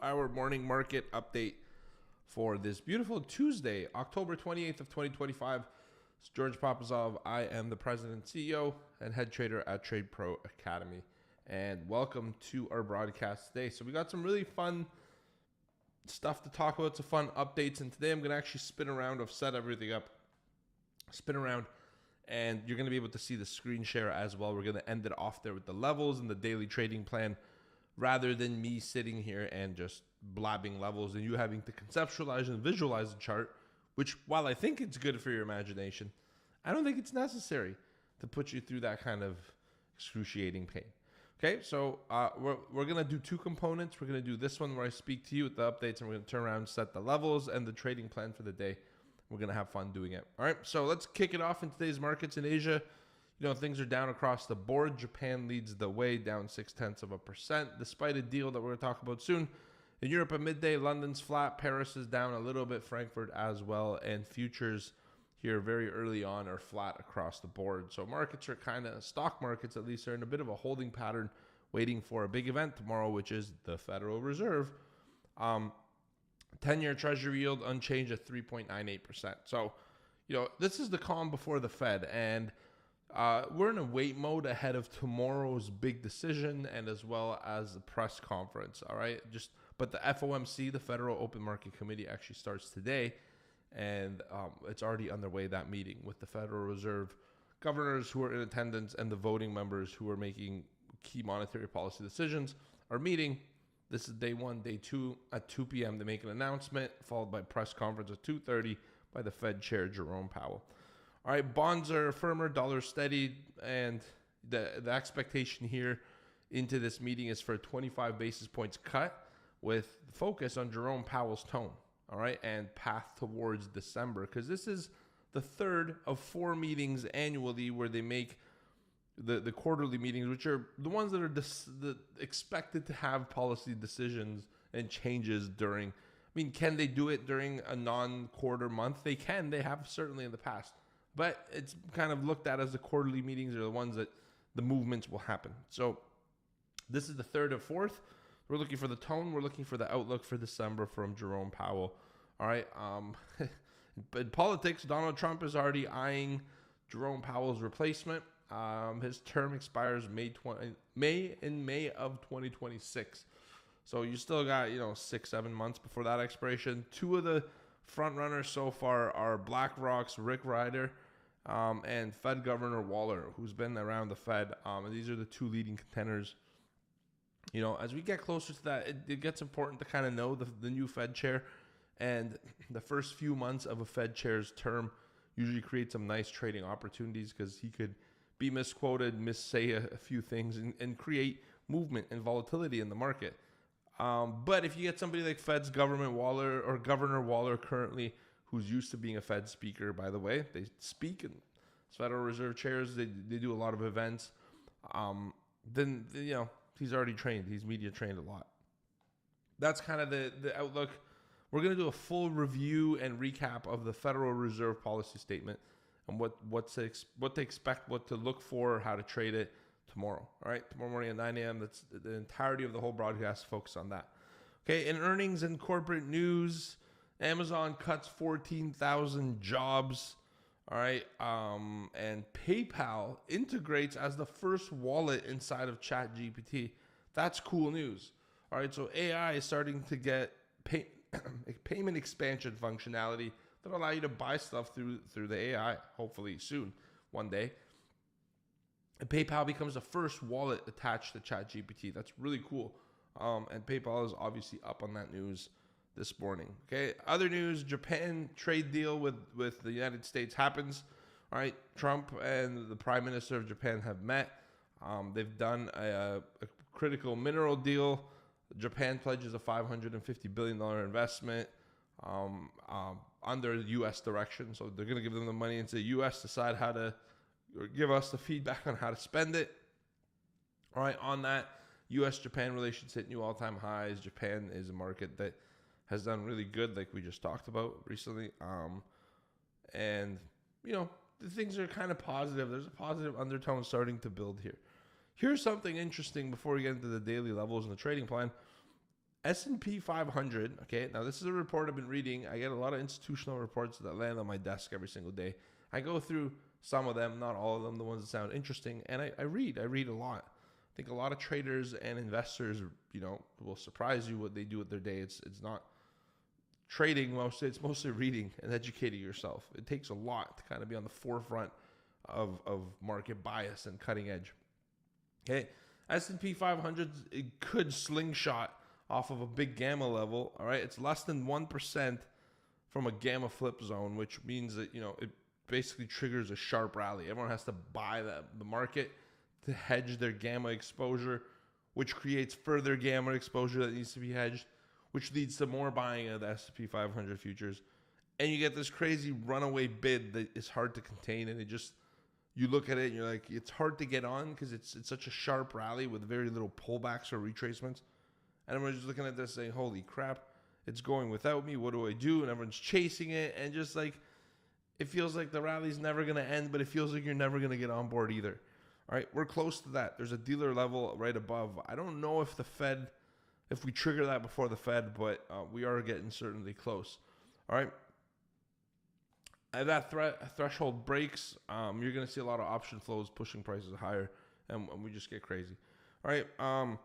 our morning market update for this beautiful Tuesday, October 28th of 2025. It's George Papazov. I am the president, CEO, and head trader at TRADEPRO Academy. And welcome to our broadcast today. So we got some really fun stuff to talk about, some fun updates. And today I'm going to actually spin around. I've set everything up. Spin around. And you're going to be able to see the screen share as well. We're going to end it off there with the levels and the daily trading plan, rather than me sitting here and just blabbing levels and you having to conceptualize and visualize the chart, which, while I think it's good for your imagination, I don't think it's necessary to put you through that kind of excruciating pain. Okay, so we're going to do two components. We're going to do this one where I speak to you with the updates, and we're going to turn around and set the levels and the trading plan for the day. We're going to have fun doing it. All right, so let's kick it off in today's markets. In Asia, you know, things are down across the board. Japan leads the way, down 0.6%, despite a deal that we're going to talk about soon. In Europe at midday, London's flat. Paris is down a little bit. Frankfurt as well. And futures here very early on are flat across the board. So markets are kind of, stock markets at least, are in a bit of a holding pattern, waiting for a big event tomorrow, which is the Federal Reserve. 10-year Treasury yield unchanged at 3.98%. So, you know, this is the calm before the Fed. And we're in a wait mode ahead of tomorrow's big decision and as well as the press conference. All right. But the FOMC, the Federal Open Market Committee, actually starts today, and it's already underway, that meeting with the Federal Reserve governors who are in attendance and the voting members who are making key monetary policy decisions are meeting. This is day one. Day two at 2 p.m. They make an announcement, followed by press conference at 2:30 by the Fed Chair Jerome Powell. All right, bonds are firmer, dollar steady, and the expectation here into this meeting is for a 25 basis points cut with focus on Jerome Powell's tone, all right, and path towards December, because this is the third of 4 meetings annually where they make the quarterly meetings, which are the ones that are expected to have policy decisions and changes during. I mean, can they do it during a non-quarter month? They can. They have certainly in the past. But it's kind of looked at as the quarterly meetings are the ones that the movements will happen. So this is the third of fourth. We're looking for the tone. We're looking for the outlook for December from Jerome Powell. All right. In politics, Donald Trump is already eyeing Jerome Powell's replacement. His term expires May of 2026. So you still got, 6-7 months before that expiration. Two of the front runners so far are BlackRock's Rick Ryder and Fed Governor Waller, who's been around the Fed. And these are the two leading contenders. You know, as we get closer to that, it gets important to kind of know the new Fed chair. And the first few months of a Fed chair's term usually create some nice trading opportunities, because he could be misquoted, missay a few things, and create movement and volatility in the market. But if you get somebody like Fed's Governor Waller currently, who's used to being a Fed speaker, by the way, they speak, and Federal Reserve chairs, they do a lot of events, then, he's already trained. He's media trained a lot. That's kind of the outlook. We're going to do a full review and recap of the Federal Reserve policy statement and what to expect, what to look for, how to trade it tomorrow. All right, tomorrow morning at 9 a.m. That's the entirety of the whole broadcast. Focus on that. Okay, in earnings and corporate news, Amazon cuts 14,000 jobs. All right, and PayPal integrates as the first wallet inside of ChatGPT. That's cool news. All right, so AI is starting to get payment expansion functionality that allow you to buy stuff through the AI. Hopefully soon, one day. And PayPal becomes the first wallet attached to ChatGPT. That's really cool. And PayPal is obviously up on that news this morning. Okay. Other news: Japan trade deal with the United States happens. All right. Trump and the Prime Minister of Japan have met. They've done a critical mineral deal. Japan pledges a $550 billion investment under U.S. direction. So they're going to give them the money, and the U.S. decide how to, or give us the feedback on how to spend it. All right, on that, U.S.-Japan relations hit new all-time highs. Japan is a market that has done really good, like we just talked about recently. And, the things are kind of positive. There's a positive undertone starting to build here. Here's something interesting before we get into the daily levels and the trading plan. S&P 500, okay, now this is a report I've been reading. I get a lot of institutional reports that land on my desk every single day. I go through some of them, not all of them, the ones that sound interesting, and I read a lot. I think a lot of traders and investors, will surprise you what they do with their day. It's not trading mostly, it's mostly reading and educating yourself. It takes a lot to kind of be on the forefront of market bias and cutting edge. Okay, S&P 500, it could slingshot off of a big gamma level. All right, it's less than 1% from a gamma flip zone, which means that it basically triggers a sharp rally. Everyone has to buy the market to hedge their gamma exposure, which creates further gamma exposure that needs to be hedged, which leads to more buying of the S&P 500 futures. And you get this crazy runaway bid that is hard to contain, and you look at it and you're like, it's hard to get on because it's such a sharp rally with very little pullbacks or retracements. And everyone's just looking at this saying, holy crap, it's going without me. What do I do? And everyone's chasing it. And just like, it feels like the rally's never going to end, but it feels like you're never going to get on board either. All right, we're close to that. There's a dealer level right above. I don't know if if we trigger that before the Fed, but we are getting certainly close. All right. As that threshold breaks, you're going to see a lot of option flows pushing prices higher, and we just get crazy. All right. Oh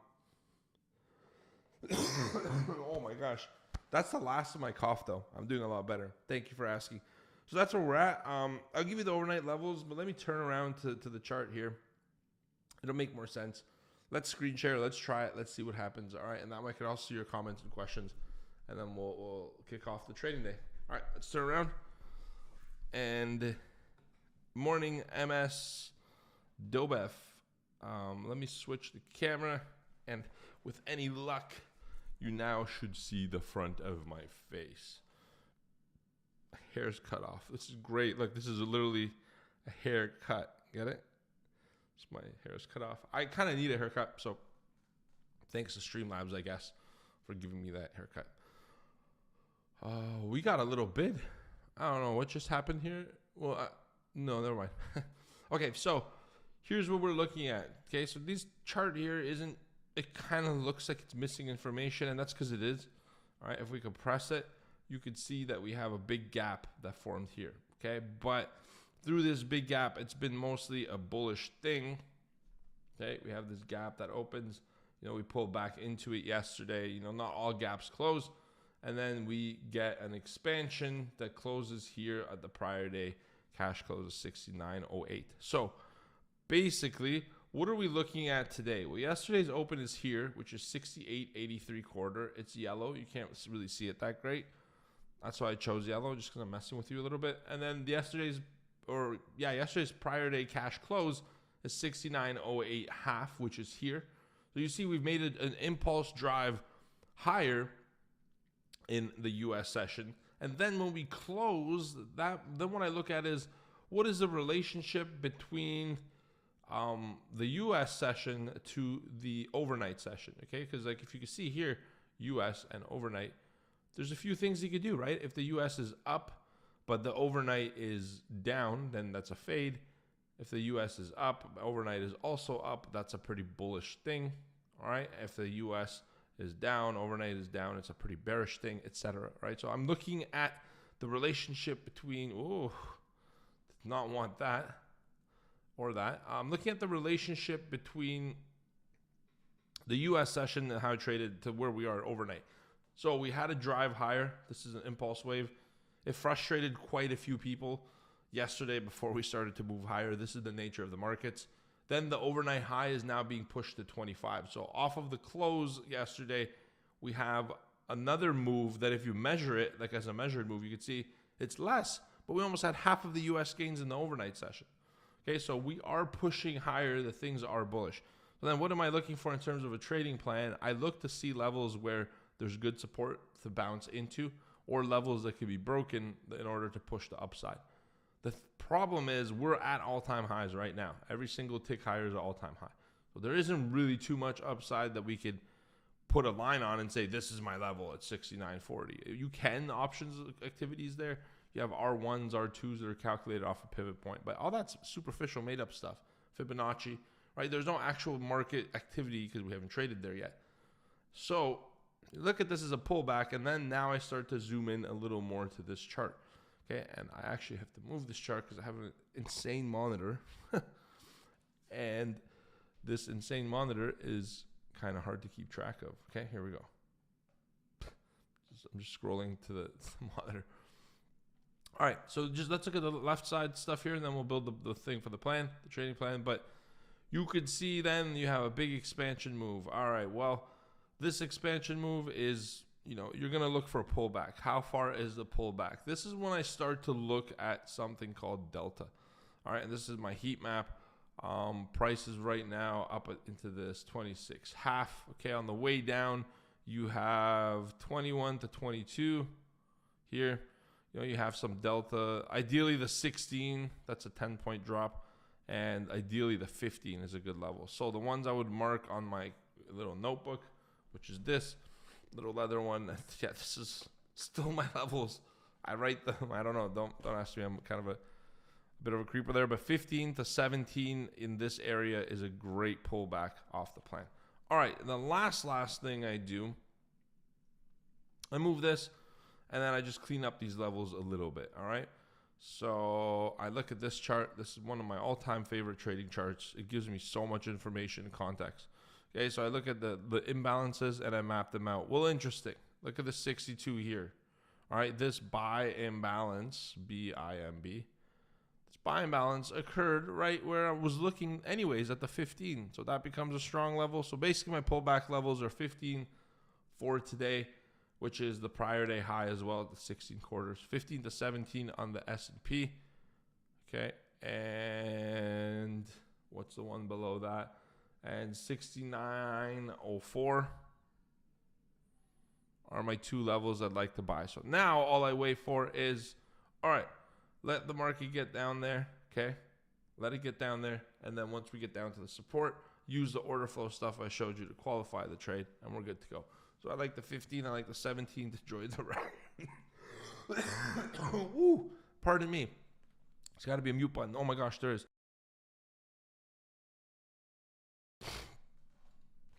my gosh. That's the last of my cough, though. I'm doing a lot better. Thank you for asking. So that's where we're at. I'll give you the overnight levels, but let me turn around to the chart here. It'll make more sense. Let's screen share. Let's try it. Let's see what happens. All right. And that way I can also see your comments and questions, and then we'll kick off the trading day. All right. Let's turn around. And morning MS Dobef. Let me switch the camera, and with any luck, you now should see the front of my face. Hair's cut off. This is great. Look, this is literally a haircut. Get it? So my hair's cut off. I kind of need a haircut, so thanks to Streamlabs, I guess, for giving me that haircut. We got a little bid. I don't know what just happened here. Well, no, never mind. Okay, so here's what we're looking at. Okay, so this chart here it kind of looks like it's missing information, and that's because it is. All right, if we compress it, you could see that we have a big gap that formed here. Okay, but through this big gap, it's been mostly a bullish thing. Okay, we have this gap that opens. We pulled back into it yesterday. Not all gaps close. And then we get an expansion that closes here at the prior day. Cash close is 69.08. So basically, what are we looking at today? Well, yesterday's open is here, which is 68.83 quarter. It's yellow. You can't really see it that great. That's why I chose yellow, just because I'm messing with you a little bit. And then yesterday's prior day cash close is 69.08 half, which is here. So you see we've made an impulse drive higher in the U.S. session. And then when we close that, then what I look at is what is the relationship between the U.S. session to the overnight session, okay? Because like if you can see here, U.S. and overnight, there's a few things you could do, right? If the U.S. is up, but the overnight is down, then that's a fade. If the U.S. is up, overnight is also up, that's a pretty bullish thing, all right? If the U.S. is down, overnight is down, it's a pretty bearish thing, etc. Right? So I'm looking at the relationship between, did not want that or that. I'm looking at the relationship between the U.S. session and how it traded to where we are overnight. So we had a drive higher. This is an impulse wave. It frustrated quite a few people yesterday before we started to move higher. This is the nature of the markets. Then the overnight high is now being pushed to 25. So off of the close yesterday, we have another move that if you measure it, like as a measured move, you can see it's less, but we almost had half of the U.S. gains in the overnight session. Okay, so we are pushing higher. The things are bullish. So then what am I looking for in terms of a trading plan? I look to see levels where there's good support to bounce into or levels that could be broken in order to push the upside. The problem is we're at all-time highs right now. Every single tick higher is an all-time high. So there isn't really too much upside that we could put a line on and say, this is my level at 69.40. You can options activities there. You have R1s, R2s that are calculated off a pivot point. But all that's superficial made-up stuff. Fibonacci, right? There's no actual market activity because we haven't traded there yet. So Look at this as a pullback, and then now I start to zoom in a little more to this chart. Okay, and I actually have to move this chart because I have an insane monitor. And this insane monitor is kind of hard to keep track of. Okay, here we go. I'm just scrolling to the monitor. All right, so just let's look at the left side stuff here, and then we'll build the thing for the plan, the trading plan. But you could see then you have a big expansion move. All right, well, this expansion move is, you're going to look for a pullback. How far is the pullback? This is when I start to look at something called delta. All right, and this is my heat map. Prices right now up into this 26.5. Okay, on the way down, you have 21 to 22 here. You have some delta. Ideally, the 16, that's a 10-point drop. And ideally, the 15 is a good level. So the ones I would mark on my little notebook, which is this little leather one. Yeah, this is still my levels. I write them. I don't know. Don't ask me. I'm kind of a bit of a creeper there. But 15 to 17 in this area is a great pullback off the plan. All right. And the last thing I do, I move this, and then I just clean up these levels a little bit. All right. So I look at this chart. This is one of my all-time favorite trading charts. It gives me so much information and context. Okay, so I look at the imbalances and I map them out. Well, interesting. Look at the 62 here. All right, this buy imbalance, B-I-M-B. This buy imbalance occurred right where I was looking anyways at the 15. So that becomes a strong level. So basically my pullback levels are 15 for today, which is the prior day high as well at the 16 quarters. 15 to 17 on the S&P. Okay, and what's the one below that? And 69.04 are my two levels I'd like to buy. So now all I wait for is, all right, let the market get down there, okay? Let it get down there, and then once we get down to the support, use the order flow stuff I showed you to qualify the trade, and we're good to go. So I like the 15, I like the 17 to join the rally. Woo, pardon me. It's got to be a mute button. Oh my gosh, there is.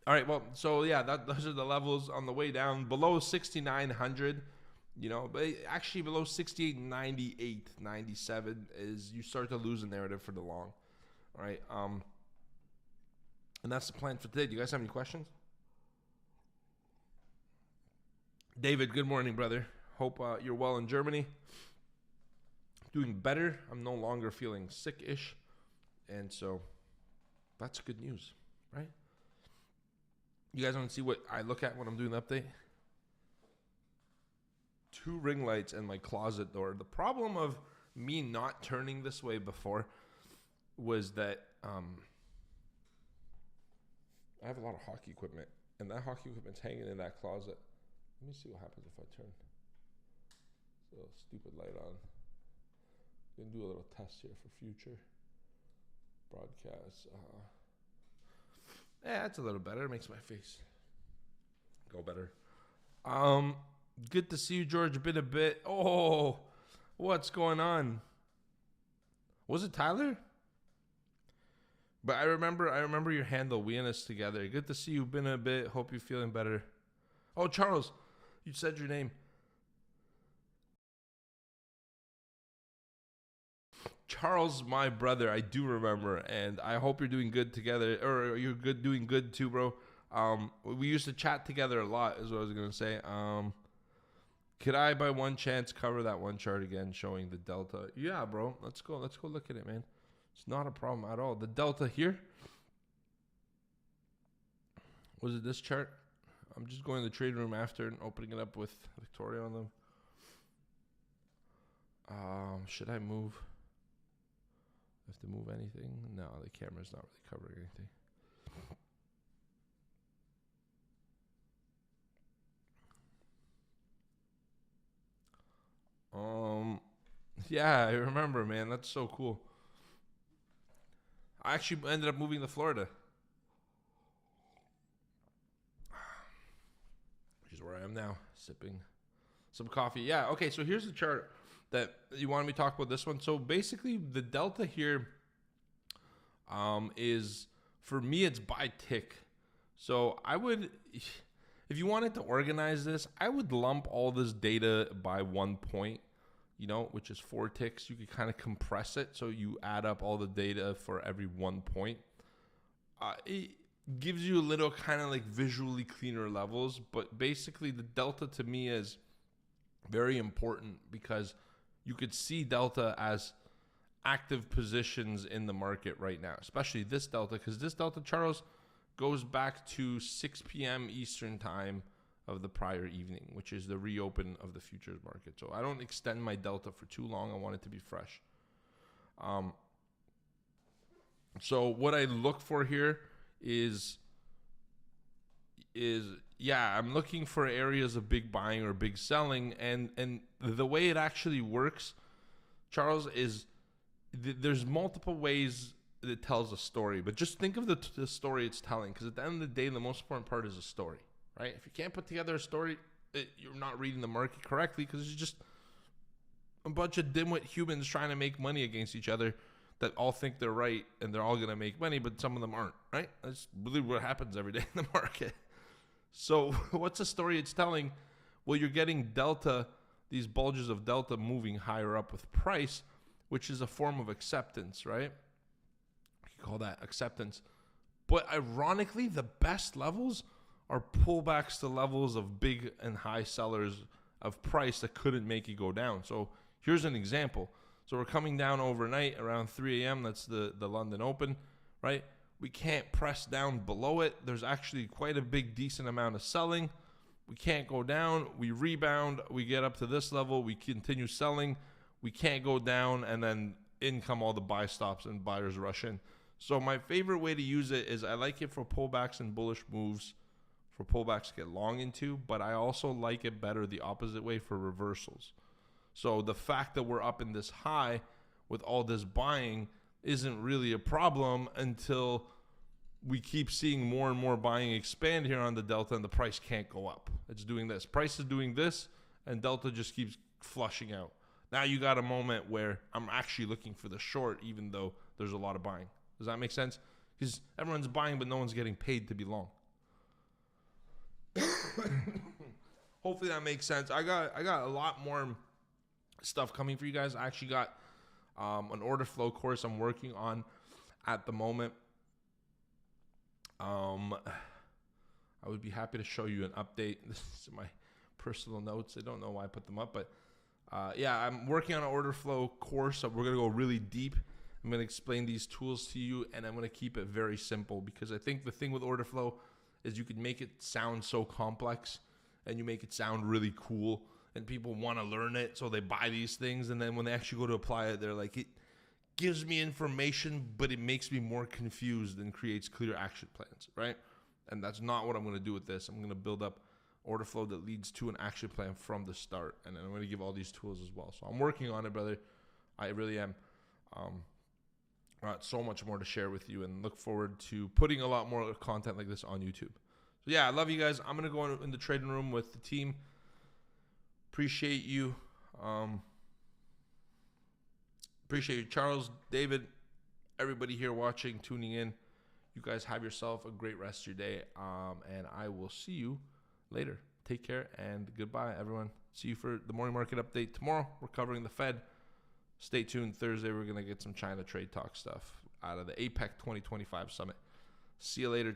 All right, well, so yeah, those are the levels on the way down. Below 6,900, but actually below 68.98, 97 is you start to lose a narrative for the long. All right, and that's the plan for today. Do you guys have any questions? David, good morning, brother. Hope you're well in Germany. Doing better. I'm no longer feeling sick-ish, and so that's good news, right? You guys want to see what I look at when I'm doing the update? 2 ring lights and my closet door. The problem of me not turning this way before was that I have a lot of hockey equipment, and that hockey equipment's hanging in that closet. Let me see what happens if I turn this little stupid light on. I'm going to do a little test here for future broadcasts. Yeah, that's a little better. It makes my face go better. Good to see you, George. Been a bit. Oh, what's going on? Was it Tyler? But I remember your handle. We in this together. Good to see you. Been a bit. Hope you're feeling better. Oh, Charles, you said your name. Charles, my brother, I do remember, and I hope you're doing good together, or you're doing good too, bro. We used to chat together a lot, is what I was gonna say. Could I, by one chance, cover that one chart again, showing the delta? Yeah, bro. Let's go look at it, man. It's not a problem at all. The delta here. Was it this chart? I'm just going to the trade room after and opening it up with Victoria on them. Should I move? Have to move anything? No, the camera's not really covering anything. Yeah, I remember, man. That's so cool. I actually ended up moving to Florida, which is where I am now, sipping some coffee. Yeah, okay, so here's the chart that you wanted me to talk about, this one. So basically the delta here is, for me, it's by tick. So I would, if you wanted to organize this, I would lump all this data by 1 point, which is 4 ticks. You could kind of compress it so you add up all the data for every 1 point. It gives you a little kind of like visually cleaner levels, but basically the delta to me is very important because you could see delta as active positions in the market right now, especially this delta, because this delta, Charles, goes back to 6 p.m. Eastern time of the prior evening, which is the reopen of the futures market. So I don't extend my delta for too long. I want it to be fresh. So what I look for here is I'm looking for areas of big buying or big selling, and the way it actually works, Charles, is there's multiple ways that it tells a story, but just think of the story it's telling, because at the end of the day, the most important part is a story, right? If you can't put together a story, you're not reading the market correctly, because it's just a bunch of dimwit humans trying to make money against each other that all think they're right and they're all going to make money, but some of them aren't, right? That's really what happens every day in the market. So what's the story it's telling? Well, you're getting delta, these bulges of delta moving higher up with price, which is a form of acceptance, right? You call that acceptance. But ironically, the best levels are pullbacks to levels of big and high sellers of price that couldn't make it go down. So here's an example. So we're coming down overnight around 3 a.m. That's the London Open, right? We can't press down below it. There's actually quite a big, decent amount of selling. We can't go down. We rebound. We get up to this level. We continue selling. We can't go down. And then in come all the buy stops and buyers rush in. So my favorite way to use it is I like it for pullbacks and bullish moves, for pullbacks to get long into, but I also like it better the opposite way for reversals. So the fact that we're up in this high with all this buying isn't really a problem until we keep seeing more and more buying expand here on the delta and the price can't go up. It's doing this. Price is doing this and delta just keeps flushing out. Now you got a moment where I'm actually looking for the short even though there's a lot of buying. Does that make sense? Because everyone's buying but no one's getting paid to be long. Hopefully that makes sense. I got a lot more stuff coming for you guys. I actually got an order flow course I'm working on at the moment. I would be happy to show you an update. This is my personal notes. I don't know why I put them up, but I'm working on an order flow course. So we're going to go really deep. I'm going to explain these tools to you, and I'm going to keep it very simple because I think the thing with order flow is you can make it sound so complex and you make it sound really cool. And people want to learn it, so they buy these things. And then when they actually go to apply it, they're like, it gives me information, but it makes me more confused and creates clear action plans, right? And that's not what I'm going to do with this. I'm going to build up order flow that leads to an action plan from the start. And then I'm going to give all these tools as well. So I'm working on it, brother. I really am. Got so much more to share with you and look forward to putting a lot more content like this on YouTube. So yeah, I love you guys. I'm going to go in the trading room with the team. Appreciate you. Appreciate you, Charles, David, everybody here watching, tuning in. You guys have yourself a great rest of your day, and I will see you later. Take care, and goodbye, everyone. See you for the morning market update tomorrow. We're covering the Fed. Stay tuned. Thursday, we're going to get some China trade talk stuff out of the APEC 2025 summit. See you later.